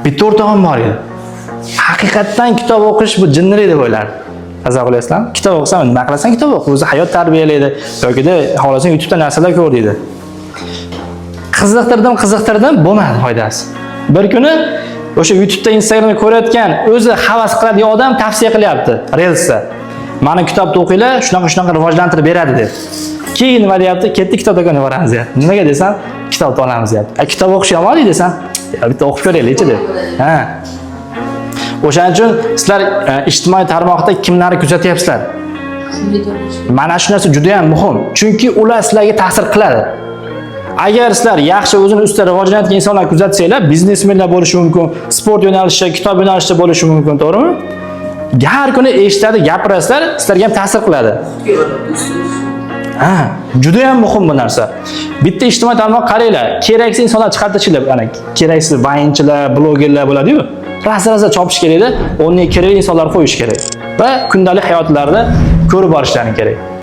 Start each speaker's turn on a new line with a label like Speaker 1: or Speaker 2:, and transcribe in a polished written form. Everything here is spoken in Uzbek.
Speaker 1: Bitta o'rtog'im bor edi. Haqiqatdan kitob o'qish bu jinnilik deb o'ylardi. Qaza qilyapsizlarmi? Kitob o'qisam nima qilasan kitob o'qi, o'zi hayot tarbiyalaydi yoki-da xohlasang YouTube'da narsalar ko'r deydi. Qiziqtirdim, bo'lmadi foydasi. Bir kuni o'sha YouTube'da, Instagramda ko'rayotgan, o'zi havas qiladigan odam tavsiya qilyapti Reelsda. Mani kitobni o'qinglar, shunaqa rivojlantirib beradi deb. Keyin nima deyapti? Ketdik kitob do'koniga boramiz deyapti. Nimaga desam, kitobni olamiz deyapti. Kitob o'qish yomon desam, bitta o'qib ko'raylik-chi deb. Ha. O'shaning uchun sizlar ijtimoiy tarmoqda kimlarni kuzatyapsizlar? Mana shu narsa juda ham muhim. Chunki ular sizlarga ta'sir qiladi. Agar sizlar yaxshi o'zini ustida rivojlanayotgan insonlar kuzatsanglar, biznesmenlar bo'lishi mumkin, sport yo'nalishi, kitob yo'nalishida bo'lishi mumkin, to'g'rimi? Har kuni eshitadi, gapirasizlar, sizlarga ham ta'sir qiladi. Ha, juda ham muhim bu narsa. Bitta ijtimoiy tarmoq qaranglar, keraksiz insonlar chiqartirishlar, ana keraksiz vayinchilar, blogerlar bo'ladi-ku. Rasa chopish kerak-da, o'rniga kerakli insonlar qo'yish kerak va kundalik hayotlarida ko'rib borishlari kerak.